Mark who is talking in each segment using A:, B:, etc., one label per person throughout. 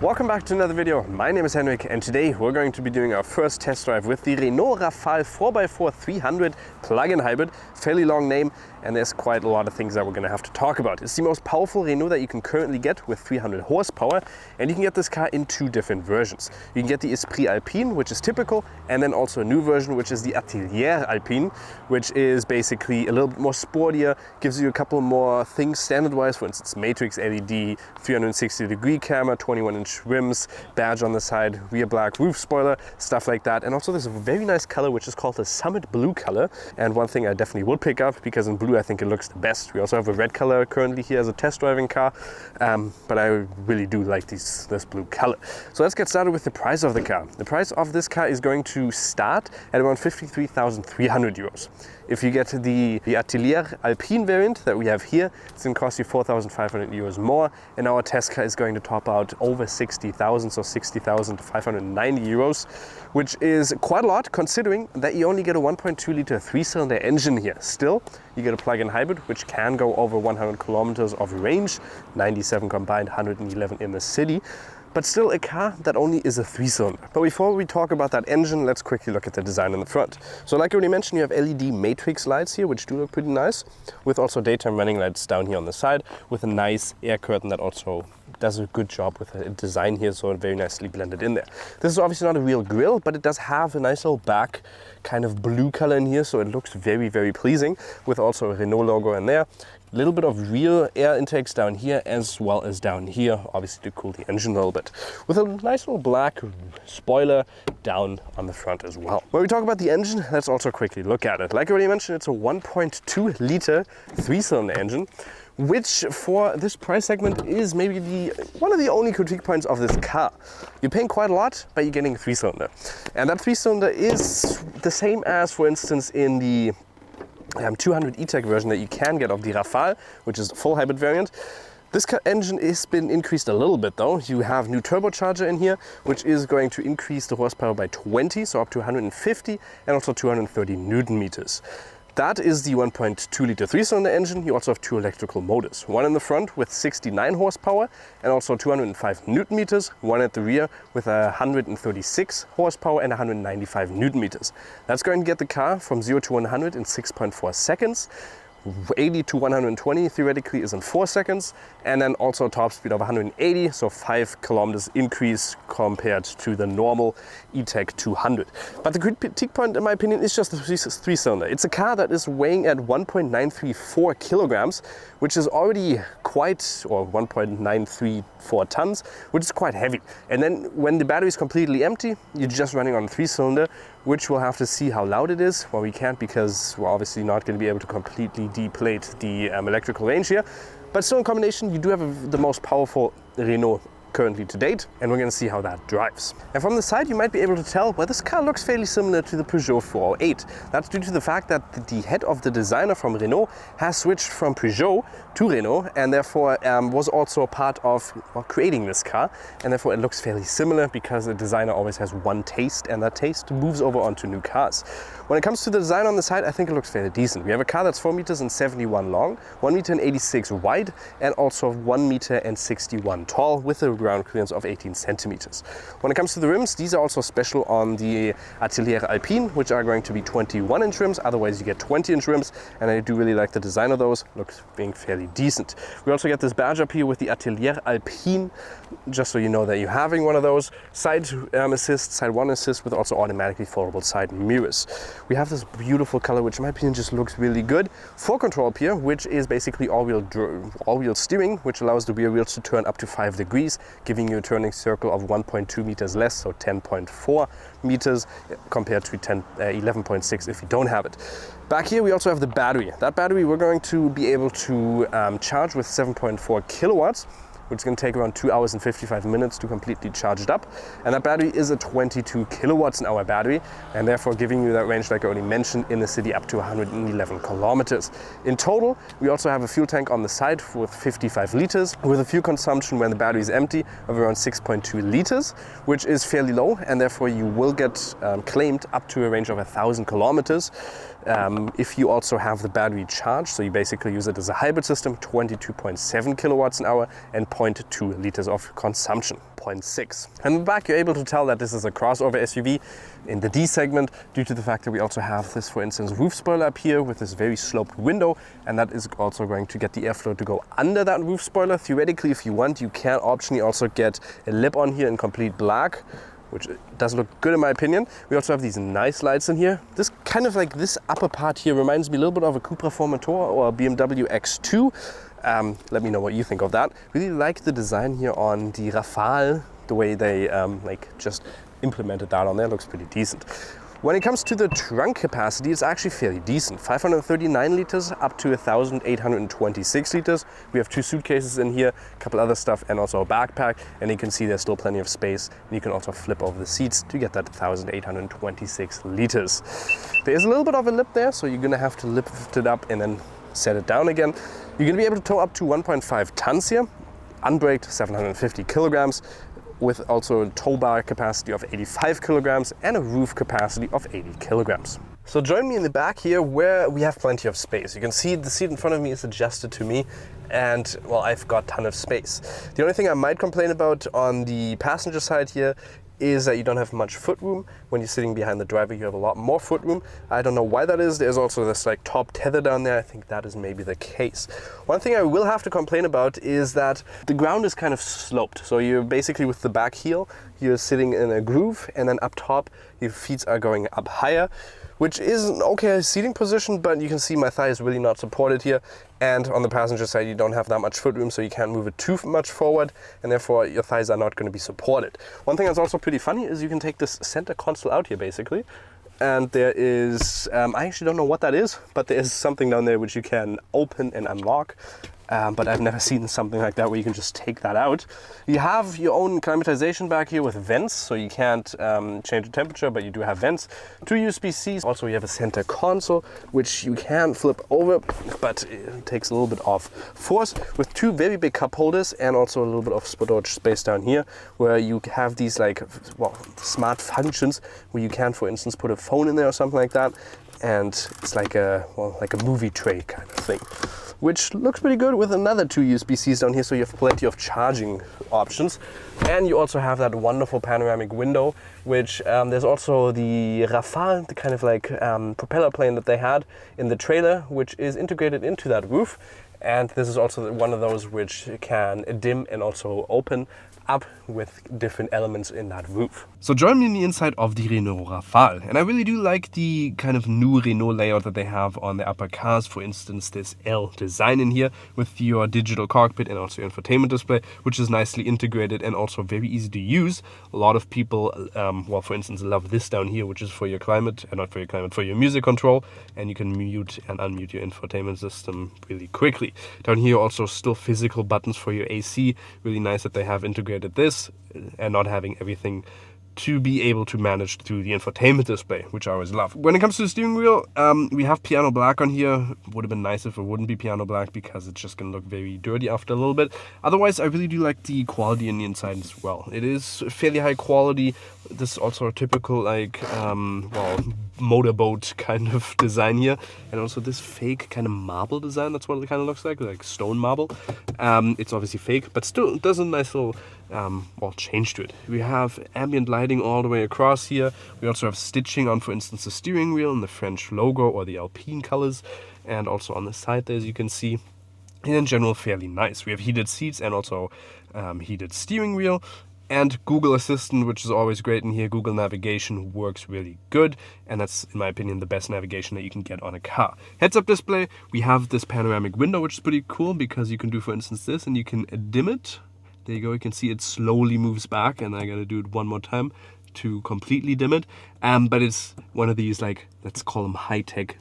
A: Welcome back to another video. My name is Henrik and today we're going to be doing our first test drive with the Renault Rafale 4x4 300 plug-in hybrid. Fairly long name and there's quite a lot of things that we're going to have to talk about. It's the most powerful Renault that you can currently get with 300 horsepower, and you can get this car in two different versions. You can get the Prix Alpine, which is typical, and then also a new version which is the Atelier Alpine, which is basically a little bit more sportier, gives you a couple more things standard-wise, for instance matrix LED, 360-degree camera, 21-inch rims, badge on the side, rear black roof spoiler, stuff like that. And also there's a very nice color which is called the Summit Blue color, and one thing I definitely would pick up because in blue I think it looks the best. We also have a red color currently here as a test driving car, but I really do like this blue color. So let's get started with the price of the car. The price of this car is going to start at around 53,300 euros. If you get the Atelier Alpine variant that we have here, it's going to cost you 4,500 euros more, and our test car is going to top out over 60,000, so 60,590 euros, which is quite a lot considering that you only get a 1.2 liter 3-cylinder engine here. Still, you get a plug-in hybrid which can go over 100 kilometers of range, 97 combined, 111 in the city. But still a car that only is a 3-cylinder. But before we talk about that engine, let's quickly look at the design in the front. So like I already mentioned, you have LED matrix lights here, which do look pretty nice, with also daytime running lights down here on the side, with a nice air curtain that also does a good job with the design here, so very nicely blended in there. This is obviously not a real grille, but it does have a nice little back kind of blue color in here, so it looks very, very pleasing, with also a Renault logo in there. A little bit of rear air intakes down here as well as down here, obviously to cool the engine a little bit, with a nice little black spoiler down on the front as well. When we talk about the engine, let's also quickly look at it. Like I already mentioned, it's a 1.2 liter 3-cylinder engine, which for this price segment is maybe one of the only critique points of this car. You're paying quite a lot, but you're getting a 3-cylinder. And that 3-cylinder is the same as, for instance, in the 200 E-Tech version that you can get of the Rafale, which is the full hybrid variant. This engine has been increased a little bit though. You have new turbocharger in here, which is going to increase the horsepower by 20, so up to 150, and also 230 Newton meters. That is the 1.2 liter 3-cylinder engine. You also have two electrical motors. One in the front with 69 horsepower and also 205 Newton meters. One at the rear with 136 horsepower and 195 Newton meters. That's going to get the car from 0 to 100 in 6.4 seconds. 80 to 120 theoretically is in 4 seconds, and then also a top speed of 180, so 5 kilometers increase compared to the normal E-Tech 200. But the critique point in my opinion is just the 3-cylinder. It's a car that is weighing at 1.934 kilograms, which is already quite, or 1.934 tons, which is quite heavy. And then when the battery is completely empty, you're just running on a 3-cylinder, which we'll have to see how loud it is. Well, we can't because we're obviously not going to be able to completely deplate the electrical range here. But still in combination, you do have the most powerful Renault currently to date, and we're going to see how that drives. And from the side you might be able to tell, well, this car looks fairly similar to the Peugeot 408. That's due to the fact that the head of the designer from Renault has switched from Peugeot to Renault, and therefore was also a part of creating this car, and therefore it looks fairly similar because the designer always has one taste, and that taste moves over onto new cars. When it comes to the design on the side, I think it looks fairly decent. We have a car that's 4 meters and 71 long, 1 meter and 86 wide, and also 1 meter and 61 tall, with a ground clearance of 18 centimeters. When it comes to the rims, these are also special on the Atelier Alpine, which are going to be 21-inch rims. Otherwise you get 20-inch rims, and I do really like the design of those. Looks being fairly decent. We also get this badge up here with the Atelier Alpine, just so you know that you're having one of those. Side assist, side 1 assist, with also automatically foldable side mirrors. We have this beautiful color, which in my opinion just looks really good. 4Control up here, which is basically all-wheel steering, which allows the rear wheels to turn up to 5 degrees, giving you a turning circle of 1.2 meters less, so 10.4 meters compared to 11.6 if you don't have it. Back here we also have the battery. That battery we're going to be able to charge with 7.4 kilowatts, which is going to take around 2 hours and 55 minutes to completely charge it up. And that battery is a 22 kilowatts an hour battery, and therefore giving you that range, like I already mentioned, in the city up to 111 kilometers. In total, we also have a fuel tank on the side with 55 liters, with a fuel consumption when the battery is empty of around 6.2 liters, which is fairly low, and therefore you will get claimed up to a range of 1,000 kilometers. If you also have the battery charged, so you basically use it as a hybrid system, 22.7 kilowatts an hour and 0.2 liters of consumption, 0.6. And in the back, you're able to tell that this is a crossover SUV in the D segment due to the fact that we also have this, for instance, roof spoiler up here with this very sloped window, and that is also going to get the airflow to go under that roof spoiler. Theoretically, if you want, you can optionally also get a lip on here in complete black, which does look good in my opinion. We also have these nice lights in here. This kind of like this upper part here reminds me a little bit of a Cupra Formentor or a BMW X2. Let me know what you think of that. Really like the design here on the Rafale, the way they like just implemented that on there. Looks pretty decent. When it comes to the trunk capacity, it's actually fairly decent. 539 liters up to 1,826 liters. We have 2 suitcases in here, a couple other stuff, and also a backpack. And you can see there's still plenty of space. And you can also flip over the seats to get that 1,826 liters. There's a little bit of a lip there, so you're gonna have to lift it up and then set it down again. You're gonna be able to tow up to 1.5 tons here, unbraked 750 kilograms. With also a tow bar capacity of 85 kilograms and a roof capacity of 80 kilograms. So join me in the back here where we have plenty of space. You can see the seat in front of me is adjusted to me, and well, I've got a ton of space. The only thing I might complain about on the passenger side here is that you don't have much footroom. When you're sitting behind the driver, you have a lot more footroom. I don't know why that is. There's also this like top tether down there. I think that is maybe the case. One thing I will have to complain about is that the ground is kind of sloped. So you're basically with the back heel, you're sitting in a groove, and then up top, your feet are going up higher, which is an okay seating position, but you can see my thigh is really not supported here. And on the passenger side, you don't have that much footroom, so you can't move it too much forward, and therefore your thighs are not going to be supported. One thing that's also pretty funny is you can take this center console out here, basically. And there is, I actually don't know what that is, but there is something down there which you can open and unlock. But I've never seen something like that where you can just take that out. You have your own climatization back here with vents, so you can't change the temperature, but you do have vents. 2 USB-Cs. Also, you have a center console, which you can flip over, but it takes a little bit of force, with 2 very big cup holders and also a little bit of storage space down here, where you have these like, well, smart functions where you can, for instance, put a phone in there or something like that. And it's like a, well, like a movie tray kind of thing, which looks pretty good with another 2 USB-Cs down here, so you have plenty of charging options. And you also have that wonderful panoramic window, which there's also the Rafale, the kind of like propeller plane that they had in the trailer, which is integrated into that roof. And this is also one of those which can dim and also open up with different elements in that roof. So join me in the inside of the Renault Rafale. And I really do like the kind of new Renault layout that they have on the upper cars. For instance, this L design in here with your digital cockpit and also your infotainment display, which is nicely integrated and also very easy to use. A lot of people, well, for instance, love this down here, which is for your climate, not for your climate, for your music control. And you can mute and unmute your infotainment system really quickly. Down here also still physical buttons for your AC. Really nice that they have integrated this and not having everything to be able to manage through the infotainment display, which I always love. When it comes to the steering wheel, we have piano black on here. Would have been nice if it wouldn't be piano black, because it's just going to look very dirty after a little bit. Otherwise, I really do like the quality in the inside as well. It is fairly high quality. This is also a typical like, well, motorboat kind of design here. And also this fake kind of marble design. That's what it kind of looks like stone marble. It's obviously fake, but still it does a nice little well, change to it. We have ambient lighting all the way across here. We also have stitching on, for instance, the steering wheel and the French logo or the Alpine colors, and also on the side there, as you can see. And in general, fairly nice. We have heated seats and also heated steering wheel. And Google Assistant, which is always great in here. Google Navigation works really good, and that's, in my opinion, the best navigation that you can get on a car. Heads-up display, we have this panoramic window, which is pretty cool because you can do, for instance, this, and you can dim it. There you go, you can see it slowly moves back, and I gotta do it one more time to completely dim it. But it's one of these, like, let's call them high-tech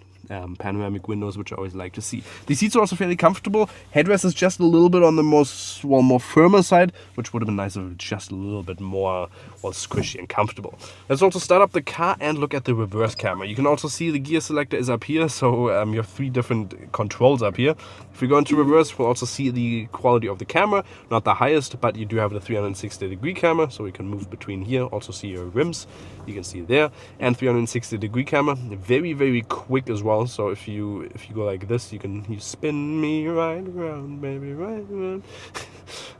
A: panoramic windows, which I always like to see. The seats are also fairly comfortable. Headrest is just a little bit on the more firmer side, which would have been nice if it was just a little bit more, well, squishy and comfortable. Let's also start up the car and look at the reverse camera. You can also see the gear selector is up here, so you have 3 different controls up here. If we go into reverse, we'll also see the quality of the camera, not the highest, but you do have the 360-degree camera, so we can move between here. Also see your rims, you can see there, and 360-degree camera. Very, very quick as well well. So if you go like this, you spin me right around, baby, right around.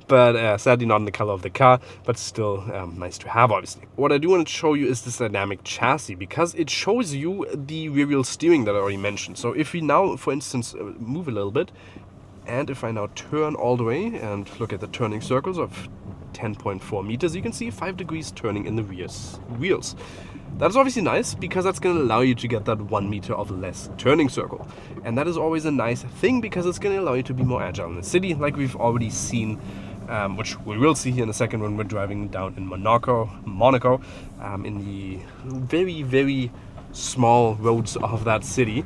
A: But sadly not in the color of the car, but still nice to have, obviously. What I do want to show you is this dynamic chassis, because it shows you the rear wheel steering that I already mentioned. So if we now, for instance, move a little bit, and if I now turn all the way and look at the turning circles of 10.4 meters, you can see 5 degrees turning in the rear wheels. That's obviously nice, because that's going to allow you to get that 1 meter of less turning circle. And that is always a nice thing, because it's going to allow you to be more agile in the city, like we've already seen, which we will see here in a second when we're driving down in Monaco, in the very, very small roads of that city.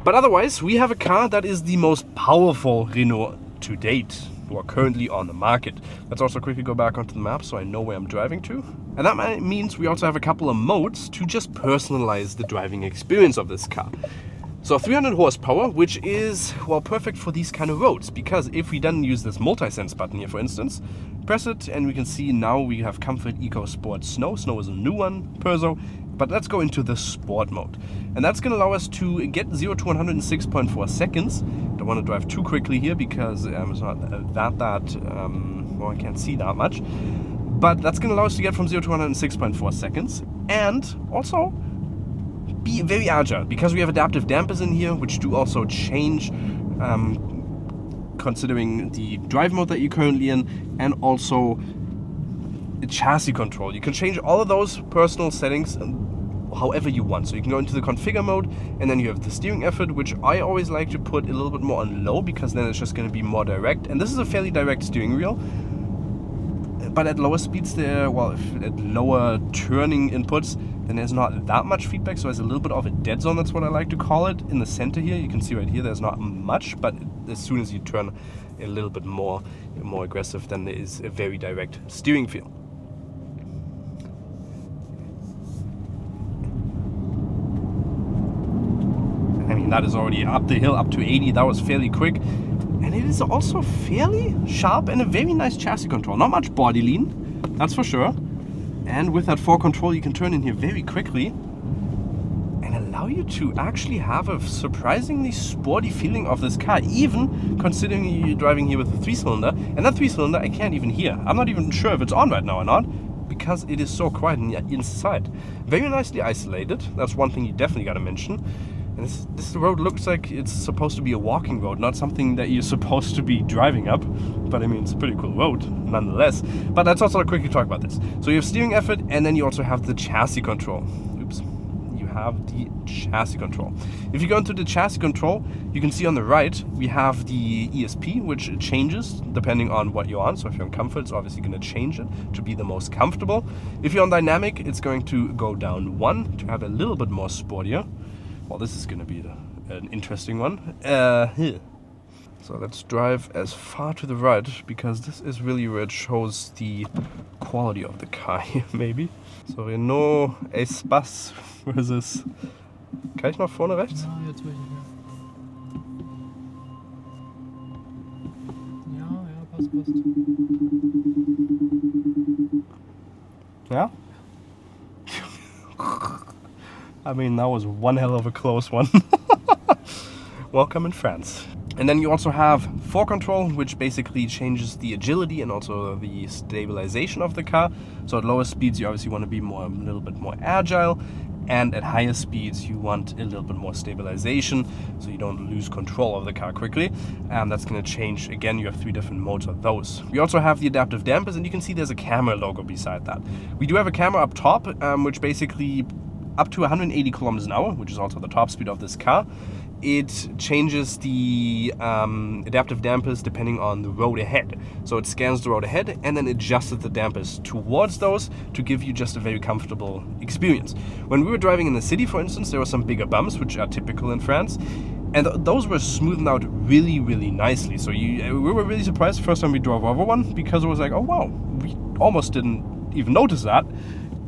A: But otherwise, we have a car that is the most powerful Renault to date, or currently on the market. Let's also quickly go back onto the map so I know where I'm driving to. And that means we also have a couple of modes to just personalize the driving experience of this car. So 300 horsepower, which is, well, perfect for these kind of roads, because if we then use this multi-sense button here, for instance, press it and we can see now we have Comfort, Eco, Sport, Snow. Snow is a new one, Perso. But let's go into the sport mode. And that's going to allow us to get 0 to 106.4 seconds. Don't want to drive too quickly here because it's not well, I can't see that much. But that's going to allow us to get from 0 to 106.4 seconds. And also be very agile, because we have adaptive dampers in here, which do also change considering the drive mode that you're currently in, and also chassis control. You can change all of those personal settings however you want. So you can go into the configure mode, and then you have the steering effort, which I always like to put a little bit more on low, because then it's just going to be more direct. And this is a fairly direct steering wheel, but at lower speeds there, well, at lower turning inputs, then there's not that much feedback, so there's a little bit of a dead zone. That's what I like to call it. In the center here, you can see right here, there's not much, but as soon as you turn a little bit more aggressive, then there is a very direct steering feel. I mean, that is already up the hill, up to 80. That was fairly quick. And it is also fairly sharp and a very nice chassis control. Not much body lean, that's for sure. And with that 4 control, you can turn in here very quickly and allow you to actually have a surprisingly sporty feeling of this car, even considering you're driving here with a 3-cylinder. And that 3-cylinder I can't even hear. I'm not even sure if it's on right now or not, because it is so quiet inside. Very nicely isolated. That's one thing you definitely got to mention. And this road looks like it's supposed to be a walking road, not something that you're supposed to be driving up. But I mean, it's a pretty cool road, nonetheless. But let's also quickly talk about this. So you have steering effort, and then you also have the chassis control. Oops. You have the chassis control. If you go into the chassis control, you can see on the right, we have the ESP, which changes depending on what you're on. So if you're on comfort, it's obviously going to change it to be the most comfortable. If you're on dynamic, it's going to go down 1 to have a little bit more sportier. Well, this is going to be an interesting one. Here. So let's drive as far to the right, because this is really where it shows the quality of the car here, maybe. So Renault Espace versus... Kann ich noch vorne rechts?
B: Ja, jetzt will ich nicht mehr. Ja, passt.
A: Yeah? I mean, that was one hell of a close one. Welcome in France. And then you also have 4 control, which basically changes the agility and also the stabilization of the car. So at lower speeds, you obviously want to be a little bit more agile. And at higher speeds, you want a little bit more stabilization, so you don't lose control of the car quickly. And that's going to change. Again, you have 3 different modes of those. We also have the adaptive dampers, and you can see there's a camera logo beside that. We do have a camera up top, which basically up to 180 kilometers an hour, which is also the top speed of this car. It changes the adaptive dampers depending on the road ahead. So it scans the road ahead and then adjusts the dampers towards those to give you just a very comfortable experience. When we were driving in the city, for instance, there were some bigger bumps, which are typical in France. And those were smoothed out really, really nicely. So we were really surprised the first time we drove over one, because it was like, oh wow, we almost didn't even notice that.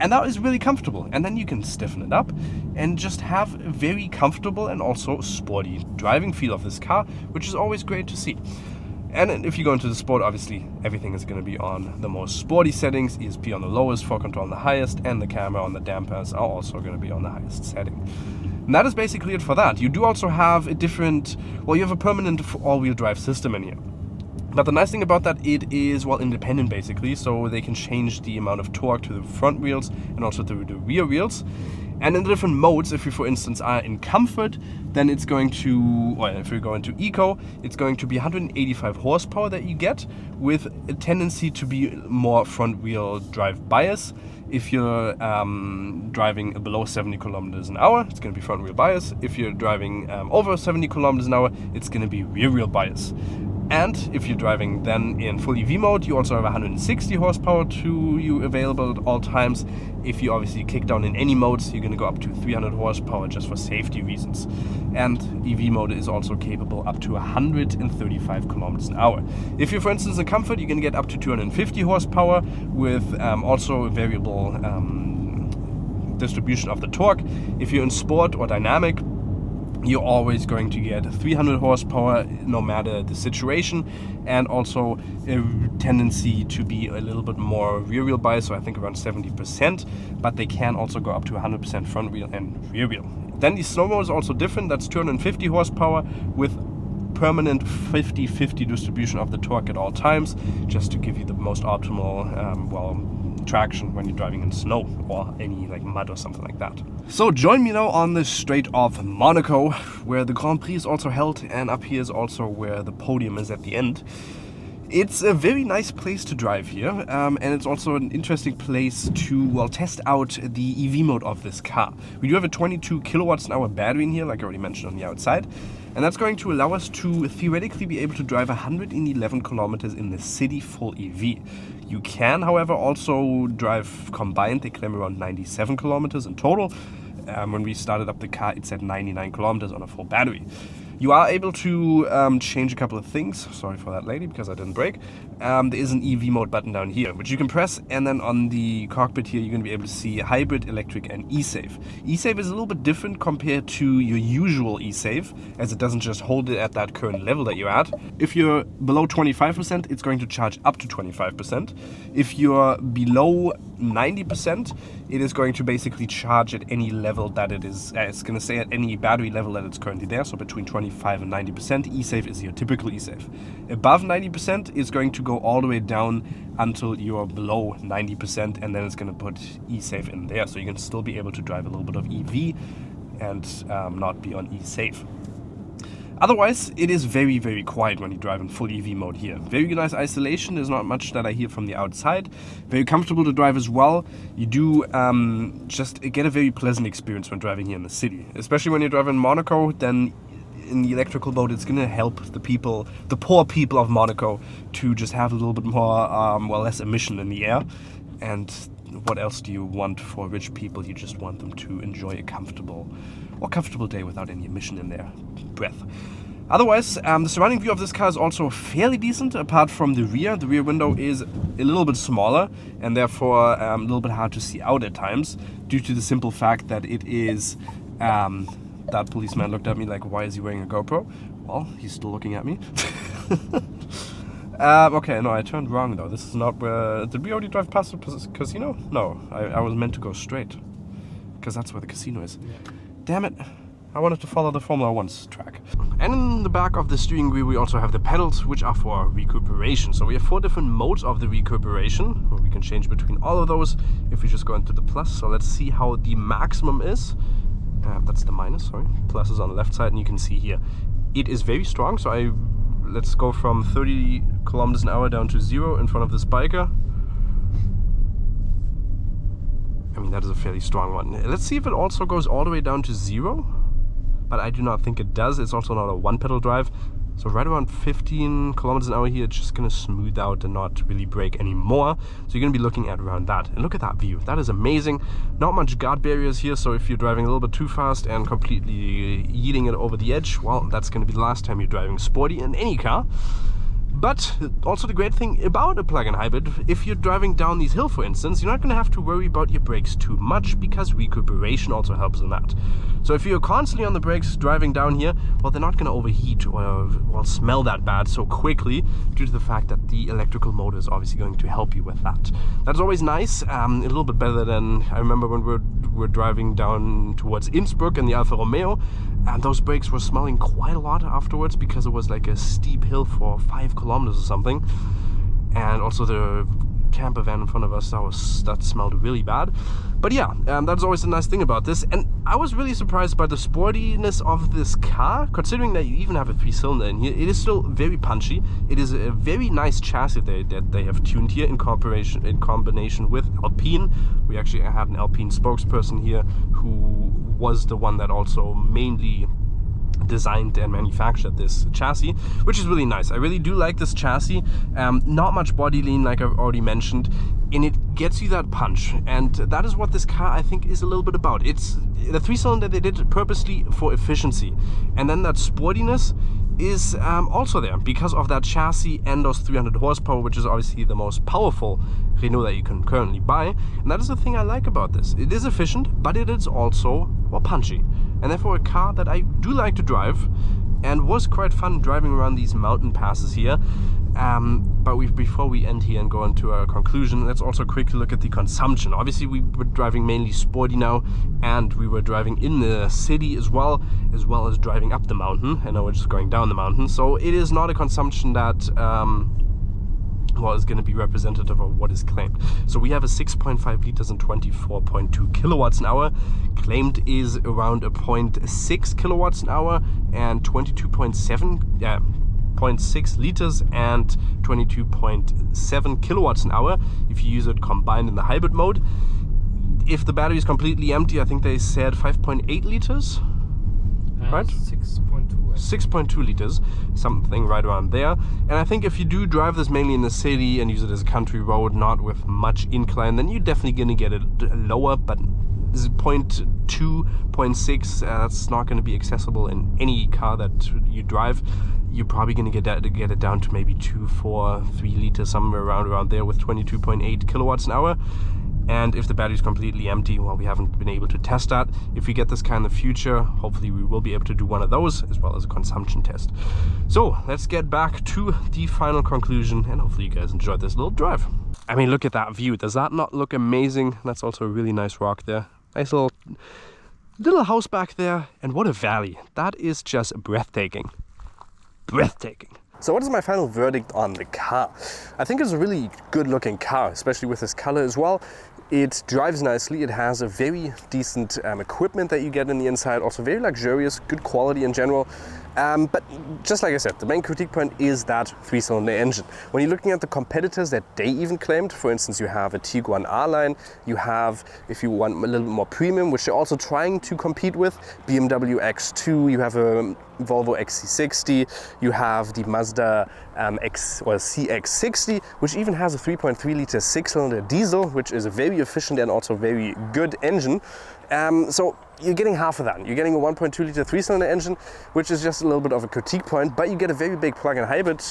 A: And that is really comfortable. And then you can stiffen it up and just have a very comfortable and also sporty driving feel of this car, which is always great to see. And if you go into the sport, obviously everything is going to be on the most sporty settings, ESP on the lowest, 4 control on the highest, and the camera on the dampers are also going to be on the highest setting. And that is basically it for that. You do also have a different, well, you have a permanent all-wheel drive system in here. But the nice thing about that, it is, well, independent basically, so they can change the amount of torque to the front wheels and also to the rear wheels. And in the different modes, if you, for instance, are in comfort, then it's going to, well, if you go into eco, it's going to be 185 horsepower that you get, with a tendency to be more front wheel drive bias. If you're driving below 70 kilometers an hour, it's going to be front wheel bias. If you're driving over 70 kilometers an hour, it's going to be rear wheel bias. And if you're driving then in full EV mode, you also have 160 horsepower to you available at all times. If you obviously kick down in any modes, you're going to go up to 300 horsepower just for safety reasons. And EV mode is also capable up to 135 kilometers an hour. If you're, for instance, in comfort, you're going to get up to 250 horsepower with also a variable distribution of the torque. If you're in sport or dynamic, you're always going to get 300 horsepower no matter the situation, and also a tendency to be a little bit more rear wheel bias, so I think around 70%, but they can also go up to 100% front wheel and rear wheel. Then the snow mode is also different. That's 250 horsepower with permanent 50-50 distribution of the torque at all times, just to give you the most optimal traction when you're driving in snow or any like mud or something like that. So join me now on the Strait of Monaco, where the Grand Prix is also held, and up here is also where the podium is at the end. It's a very nice place to drive here, and it's also an interesting place to, well, test out the EV mode of this car. We do have a 22 kilowatts an hour battery in here, like I already mentioned on the outside, and that's going to allow us to theoretically be able to drive 111 kilometers in the city full EV. You can, however, also drive combined. They claim around 97 kilometers in total. When we started up the car, it said 99 kilometers on a full battery. You are able to change a couple of things. Sorry for that lady, because I didn't brake. There is an EV mode button down here, which you can press, and then on the cockpit here, you're going to be able to see hybrid, electric, and e-save. E-save is a little bit different compared to your usual e-save, as it doesn't just hold it at that current level that you're at. If you're below 25%, it's going to charge up to 25%. If you're below 90%, it is going to basically charge at any level that it is. It's going to say at any battery level that it's currently there, so between 25 and 90%. E-save is your typical e-save. Above 90% is going to go all the way down until you're below 90%, and then it's going to put e-save in there, so you can still be able to drive a little bit of EV and not be on e-save. Otherwise, it is very, very quiet when you drive in full EV mode here. Very nice isolation. There's not much that I hear from the outside. Very comfortable to drive as well. You do just get a very pleasant experience when driving here in the city. Especially when you're driving in Monaco, then in the electrical mode, it's going to help the people, the poor people of Monaco, to just have a little bit more, less emission in the air. And what else do you want for rich people? You just want them to enjoy a comfortable day without any emission in their breath. Otherwise, the surrounding view of this car is also fairly decent, apart from the rear. The rear window is a little bit smaller, and therefore a little bit hard to see out at times, due to the simple fact that it is... that policeman looked at me like, why is he wearing a GoPro? Well, he's still looking at me. Okay, no, I turned wrong though. This is not where... Did we already drive past the casino? No, I was meant to go straight, because that's where the casino is. Damn it. I wanted to follow the Formula 1's track. And in the back of the steering wheel, we also have the pedals, which are for recuperation. So we have 4 different modes of the recuperation, where we can change between all of those if we just go into the plus. So let's see how the maximum is. That's the minus, sorry. Plus is on the left side, and you can see here. It is very strong, so let's go from 30 kilometers an hour down to 0 in front of this biker. I mean, that is a fairly strong one. Let's see if it also goes all the way down to 0. But I do not think it does. It's also not a one-pedal drive. So right around 15 kilometers an hour here, it's just going to smooth out and not really brake anymore. So you're going to be looking at around that. And look at that view. That is amazing. Not much guard barriers here, so if you're driving a little bit too fast and completely yeeting it over the edge, well, that's going to be the last time you're driving sporty in any car. But also the great thing about a plug-in hybrid, if you're driving down these hills, for instance, you're not going to have to worry about your brakes too much, because recuperation also helps in that. So if you're constantly on the brakes driving down here, well, they're not going to overheat or smell that bad so quickly, due to the fact that the electrical motor is obviously going to help you with that. That's always nice, a little bit better than I remember when we're driving down towards Innsbruck in the Alfa Romeo, and those brakes were smelling quite a lot afterwards, because it was like a steep hill for 5 kilometers or something. And also the camper van in front of us, that smelled really bad. But yeah, that's always the nice thing about this. And I was really surprised by the sportiness of this car, considering that you even have a 3-cylinder in here. It is still very punchy. It is a very nice chassis that they have tuned here in combination with Alpine. We actually had an Alpine spokesperson here who was the one that also mainly designed and manufactured this chassis, which is really nice. I really do like this chassis. Not much body lean, like I've already mentioned, and it gets you that punch, and that is what this car, I think, is a little bit about. It's the 3-cylinder they did purposely for efficiency, and then that sportiness is also there because of that chassis and those 300 horsepower, which is obviously the most powerful Renault that you can currently buy. And that is the thing I like about this. It is efficient, but it is also more punchy, and therefore a car that I do like to drive, and was quite fun driving around these mountain passes here. But before we end here and go into our conclusion, let's also quickly look at the consumption. Obviously we were driving mainly sporty now, and we were driving in the city as well as driving up the mountain, and now we're just going down the mountain. So it is not a consumption that well, is going to be representative of what is claimed. So we have a 6.5 liters and 24.2 kilowatts an hour. Claimed is around a 0.6 kilowatts an hour and 0.6 liters and 22.7 kilowatts an hour if you use it combined in the hybrid mode. If the battery is completely empty, I think they said 5.8 liters, right? 6.2 liters, something right around there. And I think if you do drive this mainly in the city and use it as a country road, not with much incline, then you're definitely going to get it lower. But 0.2, 0.6, that's not going to be accessible in any car that you drive. You're probably going to get it down to maybe 2, 4, 3 liters, somewhere around there, with 22.8 kilowatts an hour. And if the battery is completely empty, well, we haven't been able to test that. If we get this car in the future, hopefully we will be able to do one of those, as well as a consumption test. So let's get back to the final conclusion, and hopefully you guys enjoyed this little drive. I mean, look at that view. Does that not look amazing? That's also a really nice rock there. Nice little house back there, and what a valley. That is just breathtaking. Breathtaking. So what is my final verdict on the car? I think it's a really good looking car, especially with this color as well. It drives nicely, it has a very decent equipment that you get in the inside, also very luxurious, good quality in general. But just like I said, the main critique point is that 3-cylinder engine. When you're looking at the competitors that they even claimed, for instance, you have a Tiguan R-Line, you have, if you want a little bit more premium, which they're also trying to compete with, BMW X2, you have a Volvo XC60, you have the Mazda CX-60, which even has a 3.3 liter 6-cylinder diesel, which is a very efficient and also very good engine. So you're getting half of that. You're getting a 1.2 liter 3-cylinder engine, which is just a little bit of a critique point, but you get a very big plug-in hybrid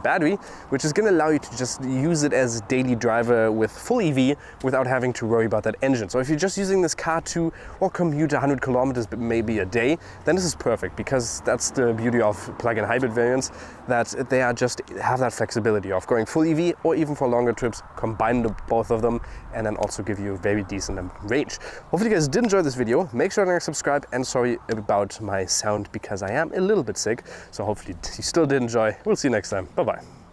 A: battery, which is going to allow you to just use it as a daily driver with full EV without having to worry about that engine. So if you're just using this car to commute 100 kilometers maybe a day, then this is perfect, because that's the beauty of plug-in hybrid variants, that they are just have that flexibility of going full EV or even for longer trips, combine both of them, and then also give you a very decent range. Hopefully you guys did enjoy this video. Make sure to subscribe, and sorry about my sound because I am a little bit sick, so hopefully you still did enjoy. We'll see you next time. Bye bye.